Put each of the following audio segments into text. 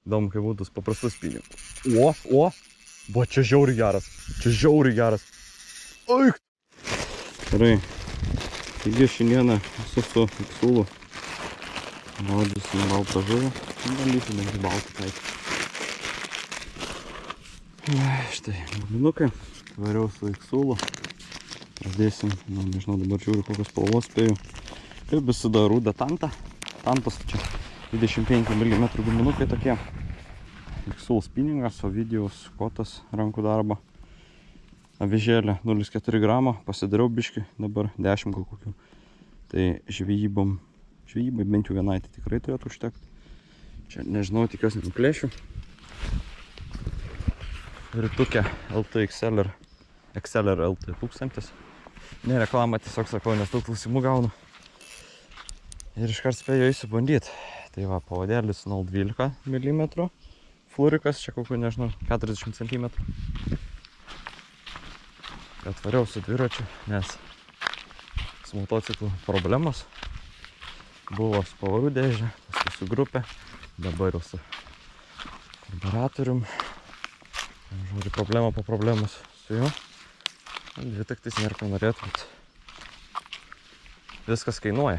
Įdomu, kaip būtų paprastus spinningus. O. Va, čia žiauriai geras. Čia žiauriai geras. Aik. Gerai. Taigi šiandieną esu su iksulu. Maudysim baltą žuvą. Bandysim bent baltą taikyti. Štai, guminukai. Variau su iksulu. Pradėsim, nežinau, dabar žiūriu kokios spalvos spėjau. Kaip visada ruda tanta. Tantas čia 25 mm guminukai tokie. Iksul spinningas, Ovidijaus kotas rankų darbo. Avižėlė 0,4 gramo, pasidariau biškį, dabar 10 gal kokių. Tai žvejybai bent jau vienai tai tikrai turėtų užtekti. Čia nežinau, tikiuosi nuplėšiu. Ritukė LT XLR LT 1000. Ne reklama, tiesiog sakau, nes daug klausimų gaunu. Ir iškart spėjau eisiu bandyti. Tai va, pavadėlis 0,12 mm. Flurikas, čia kokiu, nežinau, 40 cm. Atvariau su dviračiu, nes su motociklu problemos. Buvo su pavarų dėžė, paskui su grupė, dabar jau su karburatorium. Žodžiu, problema po problemos su juo. Dvitaktis nėra ko norėtų, bet viskas kainuoja.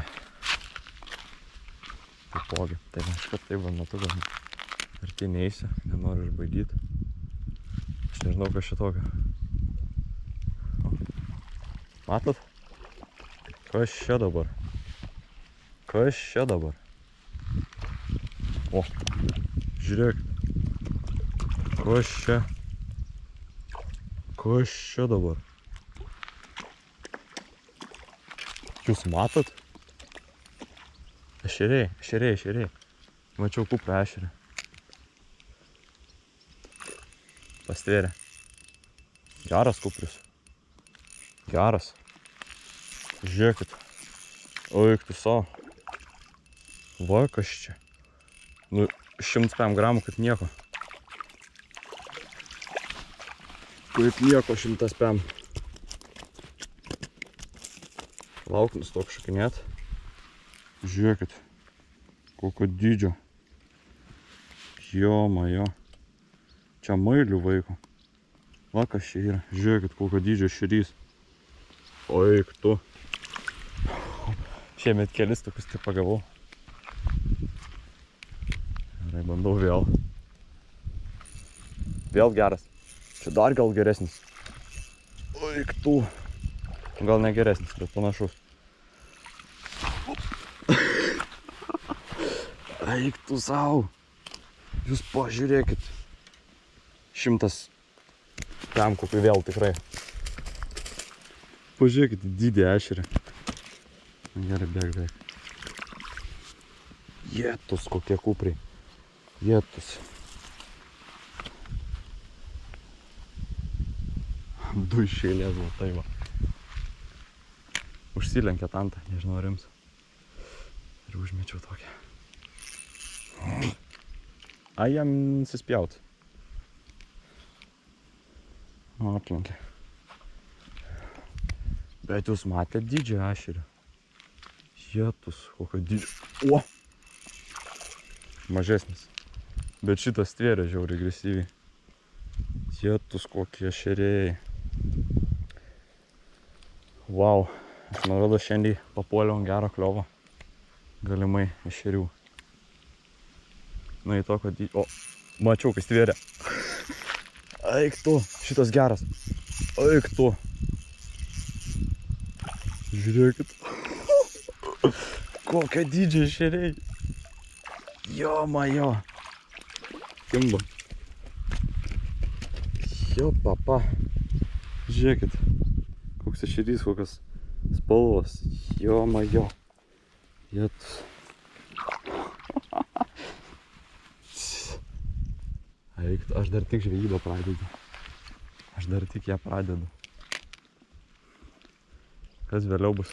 Taipogi, tai aišku, taip vanatu gal arti neįsiu, nenoriu išbaidyti. Aš nežinau, kas šitokio. Matot? Kas čia dabar? Kas čia dabar? O, žiūrėkit. Kas čia? Kas čia dabar? Jūs matot? Ešeriai. Mačiau kuprą ešerį. Pastvėrė. Geras kupris. Geras. Žiūrėkit. Oik tu savo. Va, kas čia. Nu, 105 gramų kaip nieko. Kaip nieko 105. Lauk, nustok šakinėt. Žiūrėkit. Kokio dydžio. Jo, majo. Čia mailių vaiko. Va, kas čia yra. Žiūrėkit, kokio dydžio širys. Oik tu. Šiemet kelis tokius tik pagavau. Gerai, bandau vėl. Vėl geras. Čia dar gal geresnis. Oik tu. Gal ne geresnis, bet panašus. Eik tu savo. Jūs pažiūrėkit. 100 tam kokiu vėl tikrai. Pažiūrėkit, didį ešerį. Gerai, bėg. Jėtus kokie kupriai. Jėtus. Du iš eilės, tai va. Užsilenkė tantą, nežinau ar jums. Ir užmečiau tokią. Ai, jam nusispjaut. Aplenkė. Bet jūs matėt didžią ešerį. Jėtus, kokio didžio. O! Mažesnis. Bet šitas tvėrė žiauriai agresyviai. Jėtus, kokie ešeriai. Wow. Aš man rodo šiandien papuoliau ant gero kliovo. Galimai ešerių. Nu į tokio dydžio. O, mačiau, kai stvėrė. Eik tu, šitas geras. Eik tu. Žiūrėkit. Kokia dydžia ešeriai. Jo, majo. Kimba. Jo, papa. Žiūrėkit. Koks ešerys, kokios spalvos. Jo, majo. Jėtus. Eik, aš dar tik žvejybą pradedu. Aš dar tik ją pradedu. Kas vėliau bus?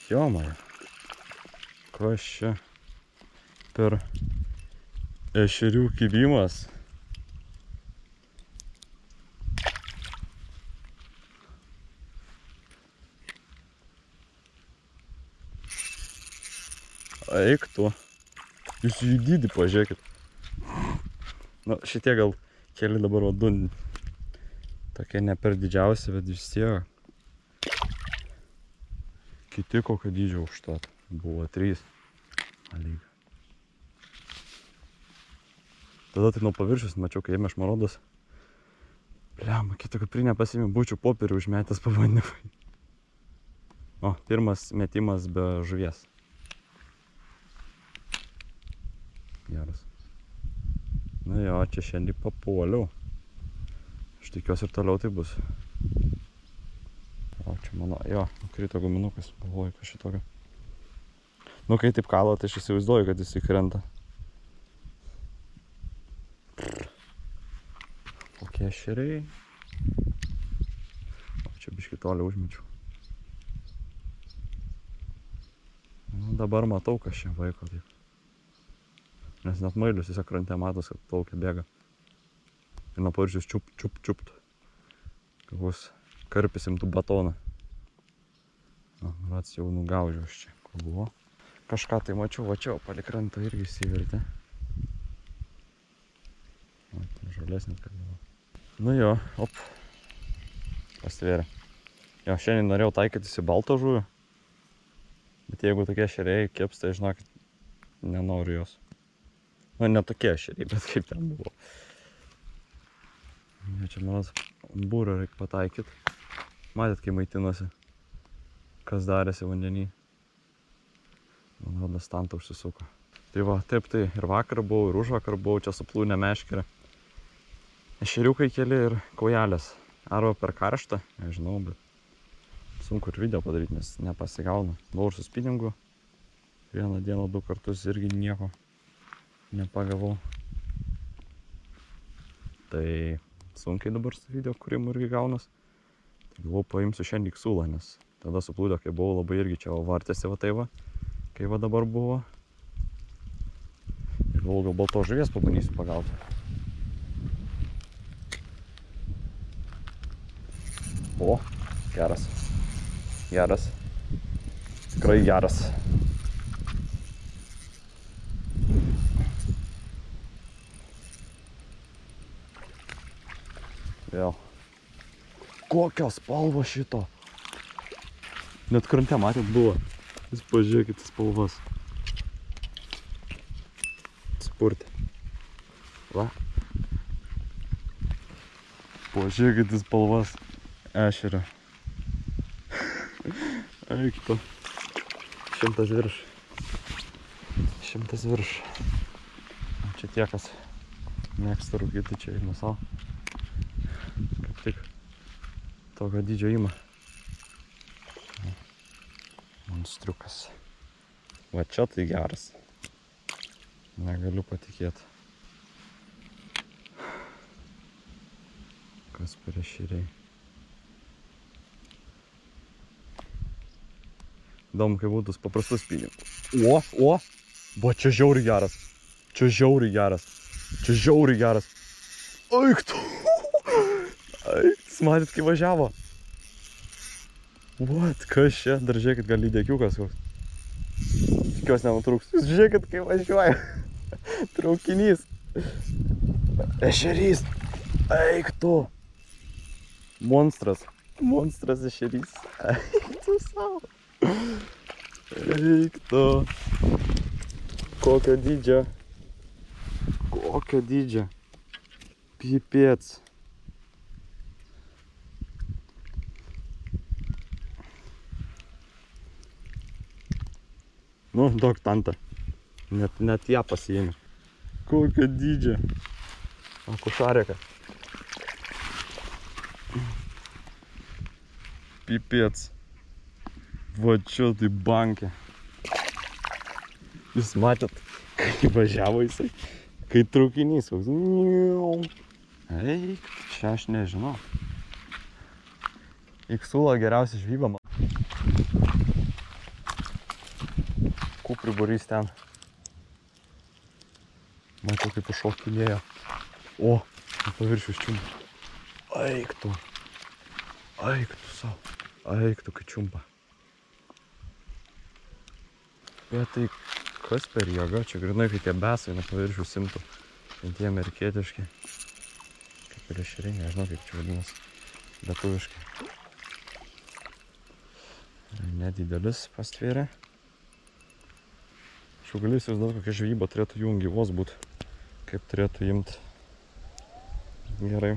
Jo, maja. Kas čia per ešerių kibimas? Eik tu. Jūs jų dydį pažiūrėkit. Nu, šitie gal keli dabar du. Tokie ne per didžiausi, bet vis tiek. Kiti kokio dydžio užtat. Buvo 3. Lyg. Tada tai nuo paviršius mačiau, kai ėmė šmarodas. Bliamba, kito kaprinę pasiėmė, būčiau popierių užmetęs pabandymai. O, pirmas metimas be žuvies. Geras. Na jo, čia šiandien papuoliau. Aš tikiuosi ir toliau tai bus. O, čia mano, jo, krito guminukas, galvoju, kas šitokio. Nu, kai taip kalo, tai aš įsivaizduoju, kad jis įkrenta. Kokie ešeriai. O, čia biškį toliau užmečiau. Nu, dabar matau, kas čia vaiko taip. Nes net mailius tiesiog krante matos, kad plaukia bėga. Ir nuo paviršius čiupt. Kokius karpis imtų batoną. Rats jau nugaužiau aš čia, kur buvo. Kažką tai mačiau, va čia, palei krantą irgi įsivertė. Žalesnis, kad buvo. Nu jo, op. Pastvėrė. Jo, šiandien norėjau taikytis į baltą žuvį. Bet jeigu tokie ešeriai keps, tai žinokit, nenoriu jos. Nu, ne tokie ešeriai, bet kaip ten buvo. Ja, čia manas būrą reikia pataikyti. Matėt, kai maitinosi, kas darėsi vandenį. Man rodas, tantą užsisuko. Tai va, taip tai ir vakar buvau, ir užvakar buvau, čia su plūne meškerė. Ešeriukai keli ir kaujelės. Arba per karštą, nežinau, bet sunku ir video padaryti, nes nepasigauna. Buvau ir su spinningu. Vieną dieną 2 kartus irgi nieko nepagavau. Tai sunkiai dabar su video kūrimu irgi gaunas. Tai galvau, paimsiu šiandien iksūlą, nes tada su plūdė, kai buvau, labai irgi čia vartėsi va tai va, kai va dabar buvo. Ir galvau, gal baltos žuvies pabandysiu pagauti. O, geras. Geras. Tikrai geras. Vėl. Kokios spalvos šito. Net krante matėt buvo. Jūs pažiūrėkit spalvas. Spurti. Va. Pažiūrėkit spalvas ešerio. Eik to. 100 virš. 100 virš. Čia tie, kas mėgsta rūkyti, čia ima savo. Kaip tik tokio dydžio ima. Monstriukas. Va čia tai geras. Negaliu patikėti. Kas per ešeriai. Įdomu, kai būtų paprastus spinningus. O! Va, čia žiauriai geras. Čia žiauriai geras. Čia žiauriai geras. Eik tu! Eik, matėt, kai važiavo. What? Kas čia? Dar žiūrėkit, gal lydekiukas koks. Tikiuosi nenutrūks. Jūs žiūrėkit, kai važiuoja. Traukinys. Ešerys. Eik tu! Monstras. Monstras ešerys. Eik tu savo. Eik tu. Kokio dydžio. Kokio dydžio. Pipėts. Nu, daug tantą. Net ją pasiėmė. Kokio dydžio. Akušarėka. Pipėts. Va čia tai bankė. Jūs matėt, kai važiavo jisai, kai traukinys. Eik, čia aš nežinau. Iksūla geriausia žvyba. Kuprių būrys ten. Matau, kaip iššokinėjo. O, paviršius čiumpa. Eik tu. Eik tu savo. Eik tu, kai čiumpa. Bet tai Kas per jėga? Čia grinai, kai tie besai nuo paviršių simtų. Tie amerikietiški. Kaip ir ešeriai, nežinau kaip čia vadinasi. Lietuviškai. Nedidelis pastvėrė. Aš jau galiu įsivaizduoti, kokia žvejyba turėtų jų gyvos būt. Kaip turėtų imt. Gerai.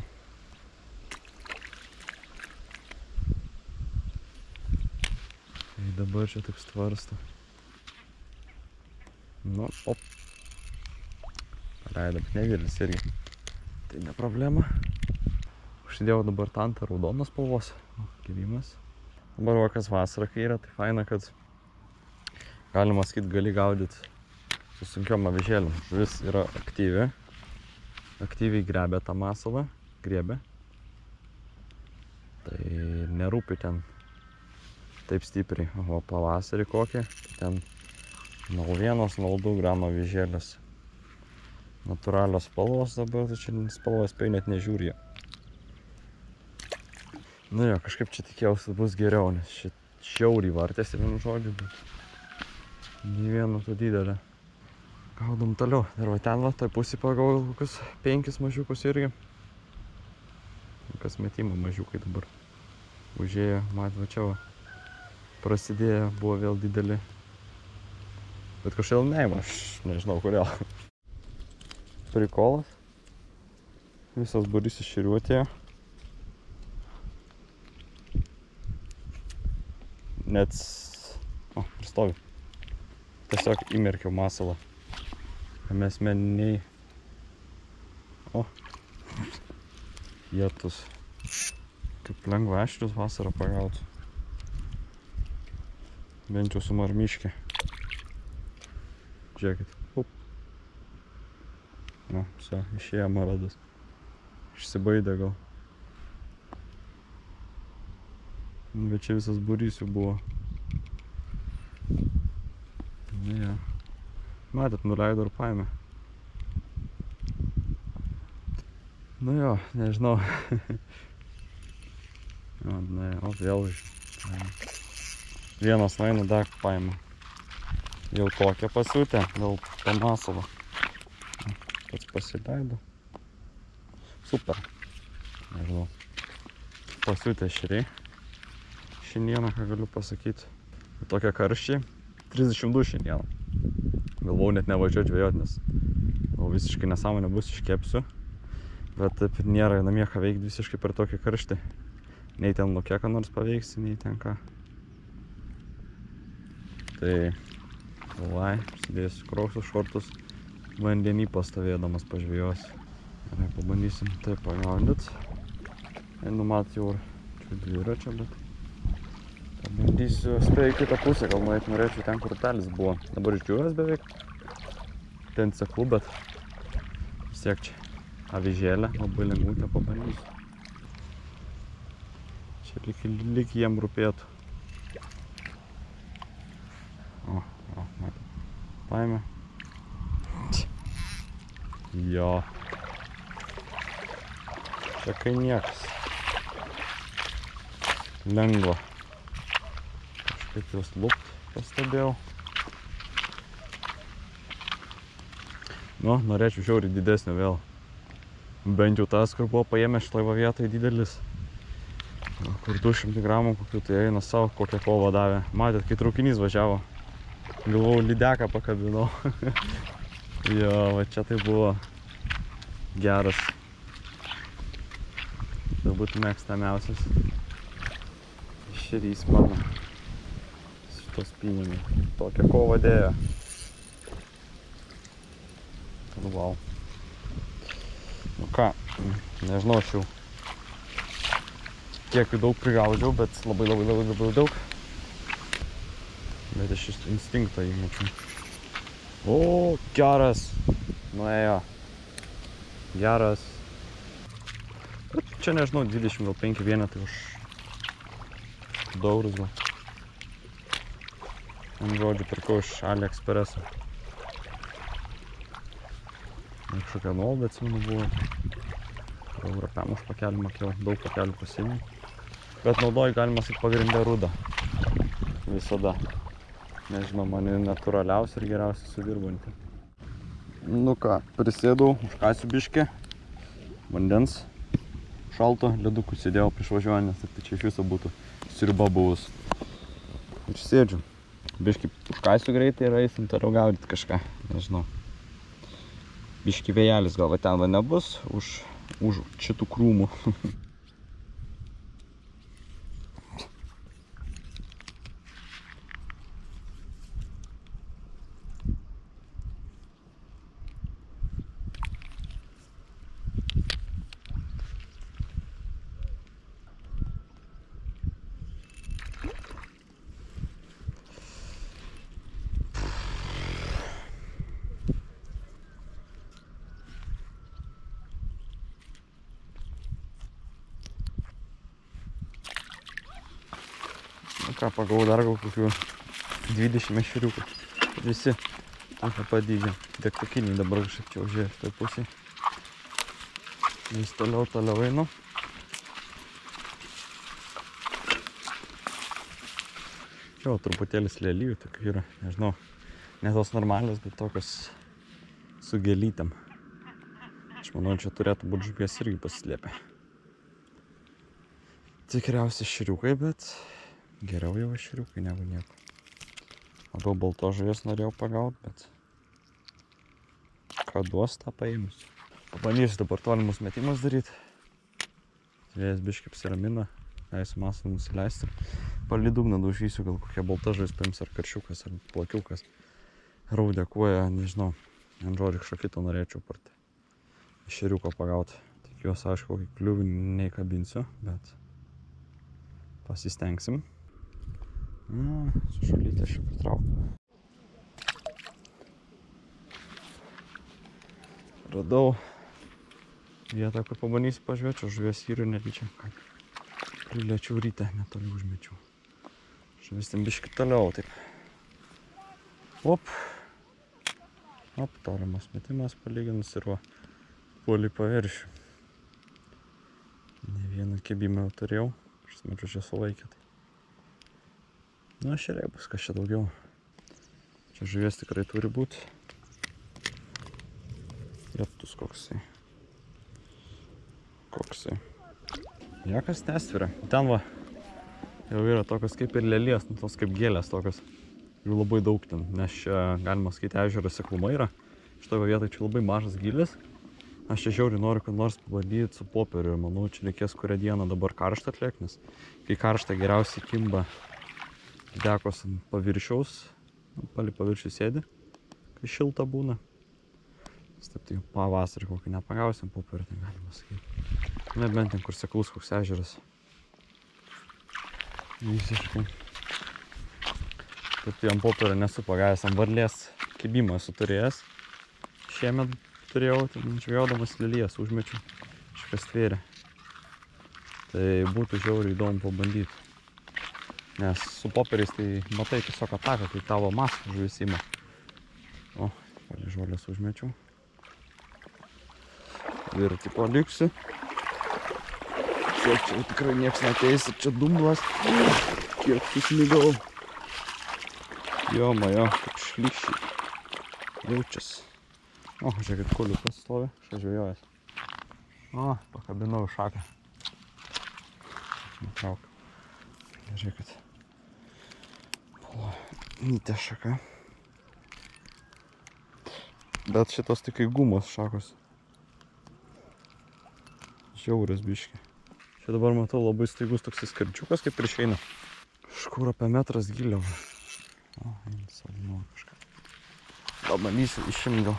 Tai dabar čia taip stvarsto. Nu, op. Paleido, bet nedidelis irgi. Tai ne problema. Užsidėjau dabar tantą raudonos spalvos. Gyvimas. Dabar vakas vasara, kai yra, tai faina, kad galima sakyt, gali gaudyti su sunkiom avižėlėm. Žuvis yra aktyvi. Aktyviai grebia tą masalą. Griebia. Tai nerūpi ten taip stipriai. O pavasarį kokį, tai ten 0,1-0,2 gramo avižėlės. Natūralios spalvos dabar, tai čia spalvos spėjau net nežiūrė. Nu jo, kažkaip čia tikėjausi bus geriau, nes šit šiauriai vartėsi vienu žodžiu, bet nei vieno to didelio. Gaudom toliau. Ir va ten va, toj pusį pagavau kokius 5 mažiukus irgi. Kas metimo mažiukai dabar užėjo, mat va čia va. Prasidėjo, buvo vėl dideli. Bet kažkaip neima, aš nežinau kodėl. Prikolas. Visas būrys ešerių atėjo. Net... O, pristovi. Tiesiog įmerkiau masalą. Mes meniai... O. Jėtus. Kaip lengva ešerius vasarą pagautų. Bent jau su marmiškė. Žiūrėkit. Up. Nu, viso, išėjo maradas. Išsibaidė gal. Bet čia visas būrys jau buvo. Nu, ja. Matėt, nuleido ir paėmė. Nu jo, nežinau. O, vėl vienas naina dar paėmė. Jau tokią pasiūtę, dėl to masalo. Pats pasileido. Super. Nežinau. Pasiūtę ešeriai. Šiandieną, ką galiu pasakyti. Tokia karščiai. 32 šiandieną. Galvau net nevažiuoti žvejoti, nes visiškai nesąmonė bus, iškepsiu. Bet taip nėra namie ką veikti visiškai per tokį karštį. Nei ten lauke ką nors paveiksi, nei ten ką. Tai galvai, užsidėsiu kroksus, šortus, vandenį pastovėdamas pažvejosiu. Gerai, pabandysim taip pagaudyt. Numat jau dviračio, bet pabandysiu, spėju kitą pusę, gal nueit norėčiau ten, kur upelis buvo. Dabar išdžiūvęs beveik. Ten seklu, bet vis tiek čia avižėlė, labai lengvutę pabandysiu. Čia lyg jiem rūpėtų. O, matau. Paėmė. Jo. Čia kai niekas. Lengva. Kažkaip jos lupt pastebėjau. Nu, norėčiau žiauriai didesnio vėl. Bent jau tas, kur buvo paėmęs šlaivo vietoje didelis. Kur 200 gramų kokių, tai eina savo kokią kovą davė. Matėt, kai traukinys važiavo. Galvau, lydeką pakabinau. Jo, va čia tai buvo geras. Turbūt mėgstamiausias ešerys mano. Šitos pynimai. Tokią kovą dėjo. Wow. Nu ką, nežinau, aš jau tiek jų daug prigaudžiau, bet labai daug. Bet aš iš instinkto įmečiau. O, geras. Nuėjo. Geras. Bet čia nežinau, 25 vienetai už 2 eurus gal. Ant žodžiu, pirkau iš AliExpresso. Kažkokia nuolaida, atsimenu, buvo. Europiam už pakelį mokėjau, daug pakelių pasiėmiau. Bet naudoju, galima sakyti, pagrindę rudą. Visada. Nežinau, man natūraliausia ir geriausia sudirbanti. Nu ką, prisėdau, užkasiu biškį, vandens, šalto, ledukų sėdėjau prieš važiuojant, nes tai čia iš viso būtų sriuba buvus. Ir sėdžiu. Biškį užkasiu greitai ir eisim toliau gaudyti kažką, nežinau. Biškį vėjelis gal va ten va nebus už šitų krūmų. Ką, pagavau dar gal kokių 20 meškeriukų. Visi tokio padygė. Degtukiniai dabar kažkaip čia užėjo šitoj pusėj. Vis toliau einu. Čia truputėlis lelijų tokių yra, nežinau, ne tos normalios, bet tokios su gėlytėm. Aš manau, čia turėtų būti žuvies irgi pasislėpę. Tikriausiai šeriukai, bet geriau jau šeriukai negu nieko. Labiau baltos žuvies norėjau pagauti, bet ką duos, tą paėmus. Pabandysiu dabar tolimus metimus daryti. Vėjas biškai apsiramina, leisiu masą nusileisti. Palį dugną daužysiu, gal kokia balta žuvis paims, ar karšiukas, ar plakiukas. Raudekuoja, nežinau, ant žodžių šakito norėčiau parti. Šeriuko pagauti. Tikiuosi, aišku, kokį kliuvį neįkabinsiu, bet pasistengsim. Su žulytė aš jau patraukiu. Radau vietą, kur pabandysiu pažvėti, o žuvies yra netyčia. Priliečiau ryte, netoli užmečiau. Žuvis ten biškį toliau, taip. Op, tolimas metimas palyginus ir va, puolį paviršių. Ne vieną kibimą jau turėjau, aš smečiu čia sulaikė. Nu, šeriai bus, kas čia daugiau. Čia žuvies tikrai turi būti. Jeptus koksai. Niekas nesviria. Ten va, jau yra tokios kaip ir lelijas, nu, tos kaip gėlės tokios. Jų labai daug ten, nes čia, galima sakyti, ežeras sekluma yra. Šitoje vietoje čia labai mažas gylis. Aš čia žiauriai noriu, kad nors pabandyti su popieriu ir manau, čia reikės kurią dieną dabar karštą atliekti, nes kai karštą geriausiai kimba dekos ant paviršiaus, palį paviršių sėdi, kai šilta būna. Taip tai pavasarį kokį nepagausim popierių, tai galima sakyti. Nebent ten kur seklus koks ežeras. Visiškai. Taip tai ant popierio nesu pagavęs, ant varlės kibimą esu turėjęs. Šiemet turėjau, ten žvejiodamas lelijas užmečiau, kažkas tvėrė. Tai būtų žiauriai įdomu pabandyti. Nes su popieriais tai matai tiesiog ataką, kai tavo maską žuvis ima. O, palį žolės užmečiau. Ir tipo liksiu. Čia tikrai nieks neteis, čia dumblas. Kiek susmigau. Jo, kaip šlykščiai jaučias. O, žiūrėkit, kuliukas stovi, šia žvejojęs. O, pakabinau šaką. Nutrauk. Žiūrėkit. Nytė šaka. Bet šitos tik kai gumos šakos. Žiaurias biški. Čia dabar matau labai staigus toks skardžiukas, kaip ir išeina. Kažkur apie metras giliau. O, eina salinu kažką. Gal bandysiu išimti gal.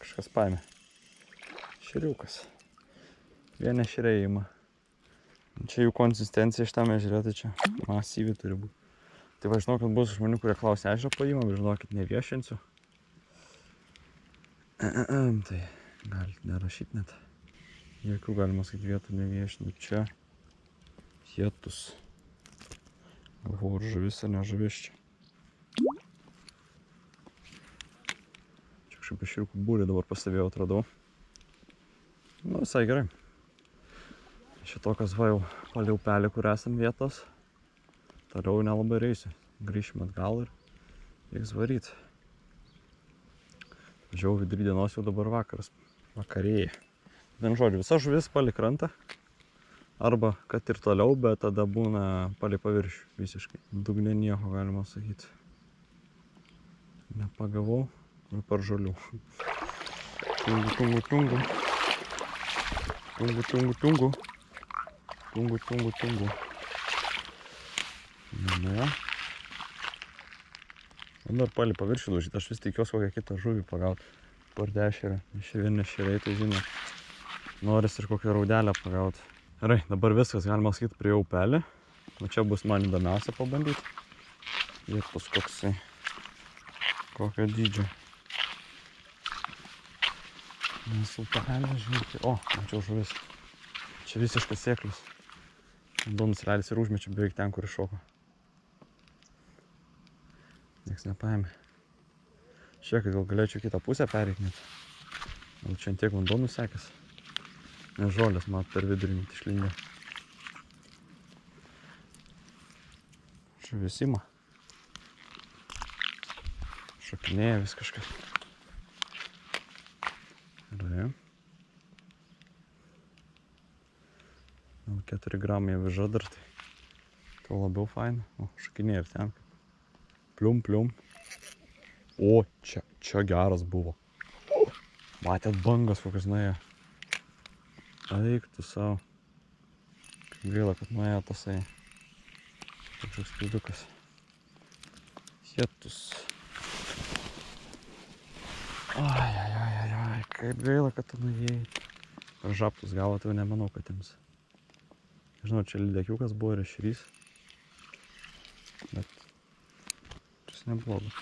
Kažkas paėmė. Šeriukas. Vienė šeriai ima. Čia jų konsistencija šitame ežere, tai čia masyvi turi būti. Tai va, žinau, kad bus žmonių, kurie klausia ežero paimą, bet žinokit, neviešinsiu. Tai galit nerašyti net. Jokių galima sakyti vietų neviešinu. Čia jėtus. Galvoju, ar žuvis ar ne žuvis čia. Čia kažkaip ešeriukų būrį dabar pastebėjau, atradau. Nu, visai gerai. Šitokas va jau palei upelį, kur esam vietos. Toliau nelabai reisiu. Grįšim atgal ir reiks varyt. Važiavau vidury dienos, jau dabar vakaras. Vakarėja. Vien žodžiu, visa žuvis palei krantą. Arba kad ir toliau, bet tada būna palei paviršių visiškai. Dugne nieko galima sakyti. Nepagavau ir par žolių. Tungu. Tungu. Ne. Dar palei paviršių daužyti, aš vis tikiuosi kokią kitą žuvį pagauti. Pardešerę, nešeriai, tai žinai. Noris ir kokią raudelę pagauti. Gerai, dabar viskas, galima sakyti, prie upelį. O čia bus man įdomiausia pabandyti. Ir pas koksai. Kokio dydžio. Nes upelė, žiūrėti. O, mačiau žuvis. Čia visiškas sėklius. Donas realiai ir užmečia beveik ten, kur iššoko. Nieks nepaėmė. Šiek, gal galėčiau kitą pusę pereiknėti. Gal čia tiek vandonų sekės. Nes žolės, mat, per vidurį išlindė. Žuvis ima. Šokinėja vis kažkas. Gerai. Gal 4 gramai aviža dar, tai to labiau faina. O, šokinėja ir ten. Plium. O, čia geras buvo. Matėt bangas kokias nuėjo. Eik tu savo. Gaila, kad nuėjo tasai. Toks sklidukas. Jėtus. Ai, kaip gaila, kad tu nuėjai. Ar žaptus gavo, tai nemanau, kad jums. Žinau, čia lydekiukas buvo ir ešerys. Bet šis neblogas.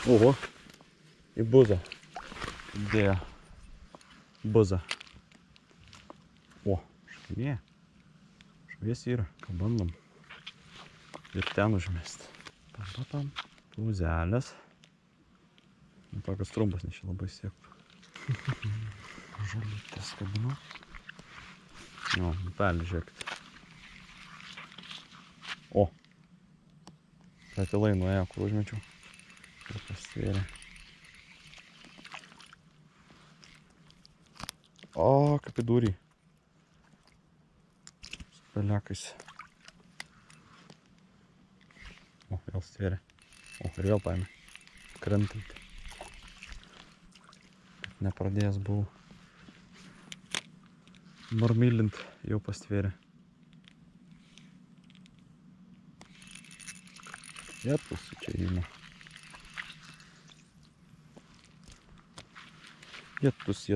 Oho, į buzą. Dėjo. Buzą. O, šakinėja. Žuvies yra, ką bandom. Ir ten užmesti. Pam. Puzelės. Tokios trumpas, nes čia labai siektų. Žolytės kabinu. O, upelį žiūrėkit. O. Katilai nuėjo, kur užmečiau. Ir pastvėrė. O, kaip į durį. Su pelekais. O, vėl stvėrė. O, ir vėl paėmė. Krentant. Nepradėjęs buvau. Marmylint jau pastvėrė. Jėtus čia įma. Jėtus.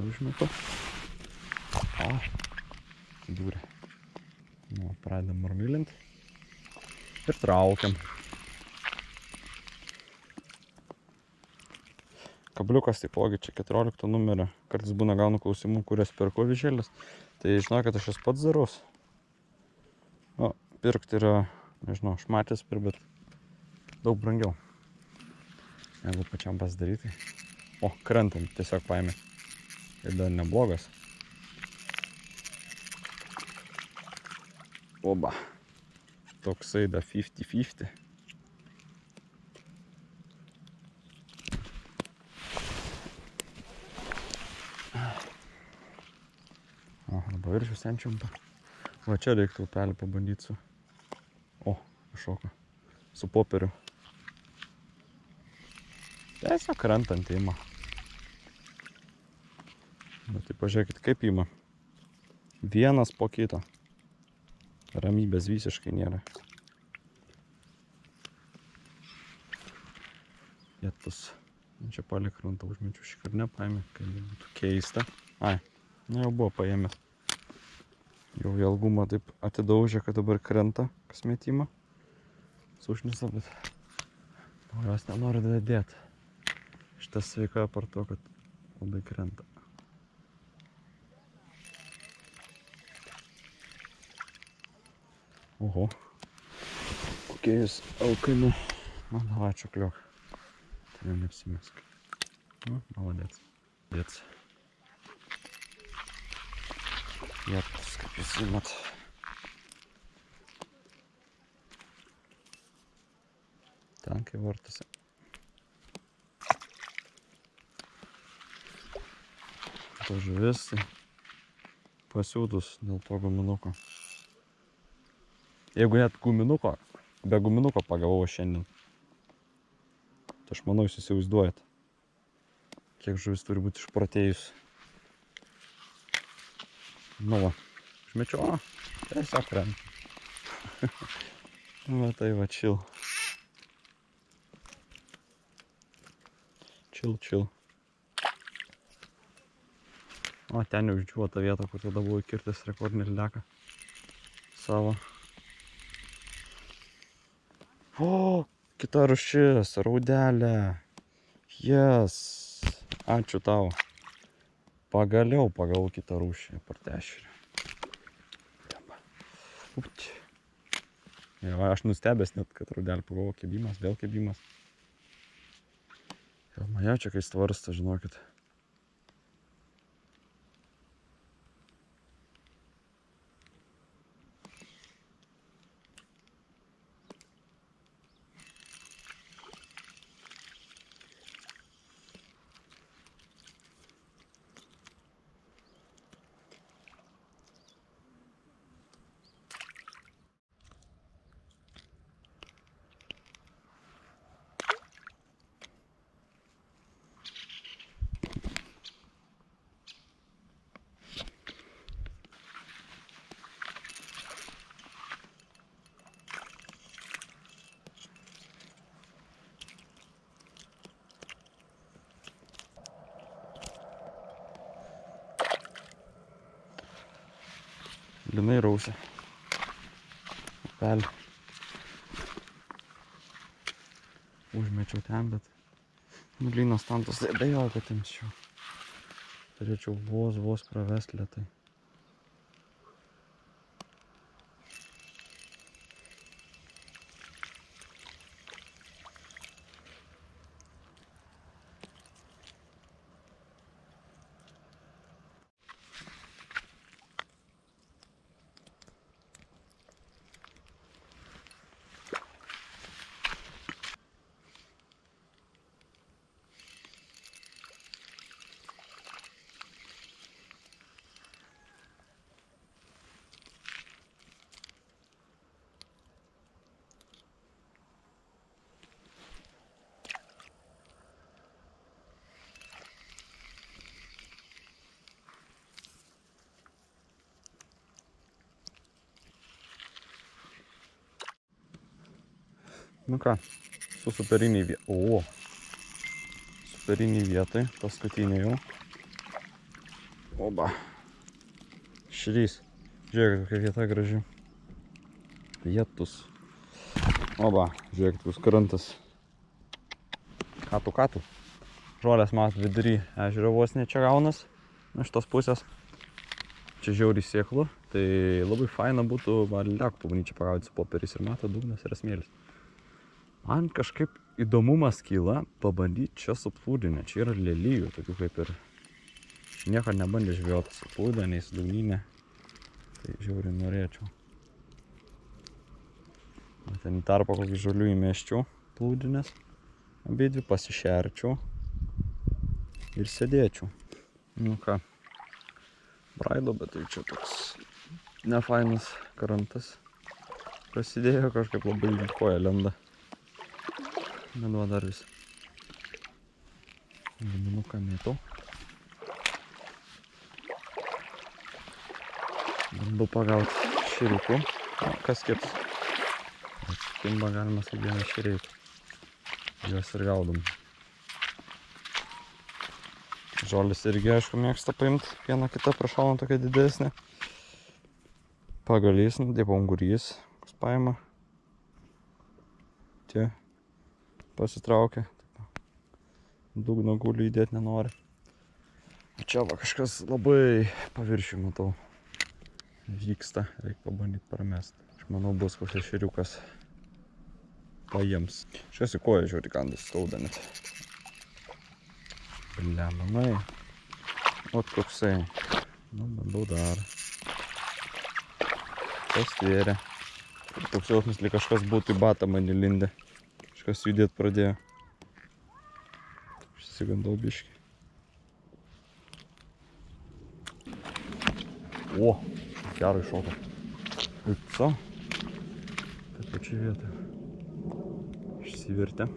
Užmetu. O, dūrė. Nu, pradedam marmylint. Ir traukiam. Kabliukas taipogi čia 14 numerio. Kartais būna gaunu klausimų, kurias perku avižėlės. Tai žinau, kad aš jas pats daros. O, pirkti yra, nežinau, aš matęs bet daug brangiau. Jeigu pačiam pasidaryti. O, krentant tiesiog paėmė. Ir dar neblogas. Oba. Toksai da 50-50. O, arba viršius ten čiumpa. Va čia reiktų upelį pabandyti su... O, šoka. Su popieriu. Tiesiog krentant ima. Bet tai pažiūrėkit, kaip ima. Vienas po kito. Ramybės visiškai nėra. Jėtus. Čia palei krantą užmečiau šį kart nepaėmė, kai būtų keista. Ai, nu jau buvo paėmęs. Jau ilgumą taip atidaužė, kad dabar krenta kas metimą. Sušnisa, bet jos nenori dadėti. Šitas sveika par to, kad labai krenta. Oho. Kokie jūs alkani. Na, davai čiukliuk. Tai jau neapsimesk. Nu, maladėts. Dėts. Jėtus, kaip jūs žinot. Tankai vartasi. To žuvis pasiūdus dėl to guminuko. Jeigu net guminuko, be guminuko pagavau šiandien. Tai aš manau, jūs įsivaizduojat, kiek žuvis turi būti išprotėjus. Nu va, užmečiau, tiesiog krenta. Va tai va, chill. Chill. O, ten jau išdžiuvo tą vietą, kur tada buvo įkirtęs rekordinį lydeką savo. O, kita rūšis, raudelė. Yes. Ačiū tau. Pagaliau pagavau kitą rūšį, partešerį. Aš nustebęs net, kad raudelį pagavau. Kebimas, vėl kebimas. Ir mane čia kai stvarsta, žinokit. Linai rausia. Pelį. Užmečiau ten, bet lynas tantas abejoju, kad imčiau. Turėčiau vos pravest lėtai. Nu ką, su superiniai vietai. O, superiniai vietai, paskutinė jau. Oba. Šrys. Žiūrėkit, kokia vieta graži. Vietus. Oba, žiūrėkit, koks krantas. Katų. Žolės mato vidury ežero vos ne čia gaunas. Iš tos pusės. Čia žiauriai sėklų. Tai labai faina būtų lydekų pabandyti čia pagaudyti su popieriais ir mato dugnas yra smėlis. Man kažkaip įdomumas kyla pabandyti čia su plūdinė. Čia yra lelijų, tokių kaip ir niekad nebandė žvejoti su plūdė, nei su dugninė. Tai žiauriai norėčiau. Ten į tarpą kokį žolių įmeščiau plūdinės. Abidvi pasišerčiau ir sėdėčiau. Nu ką, braido, bet tai čia toks nefainas krantas. Prasidėjo kažkaip labai koja lenda. Neduo dar vis. Guminuką mėtau. Bandau pagauti širiukų. Kas kitas? Kimba galima su vieną širiukų. Juos ir gaudom. Žolis irgi, aišku, mėgsta paimti. Vieną kitą prašauna tokia didesnė. Pagalys, taip ungurys. Kas paima. Tie. Pasitraukia. Dugno gulį įdėti nenori. Čia va kažkas labai paviršių matau. Vyksta. Reikia pabandyti pramesti. Aš manau bus koks širiukas paims. Šias į koją žiūri kandas skauda net. Blemanai. Ot koksai. Nu, bandau dar. Pastvėrė. Ir toks jausmas, lyg kažkas būtų į batą man įlindę. Kažkas judėt pradėjo. Išsigandau biškį. O, gerai šoka. Kaip so? Taip pačiai vietą. Išsivertė.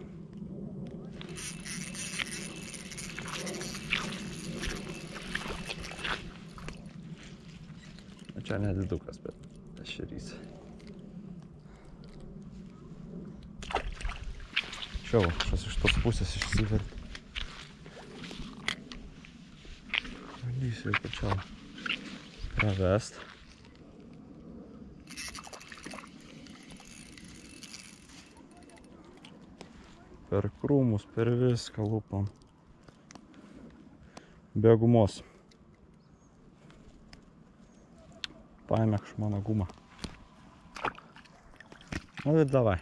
Čia nedidukas, bet ešerys. Čia va, kažkas iš tos pusės išsivertė. Bandysiu jau pačiau pravest. Per krūmus, per viską lupam. Be gumos. Paėmėk mano gumą. Nu, tai davai.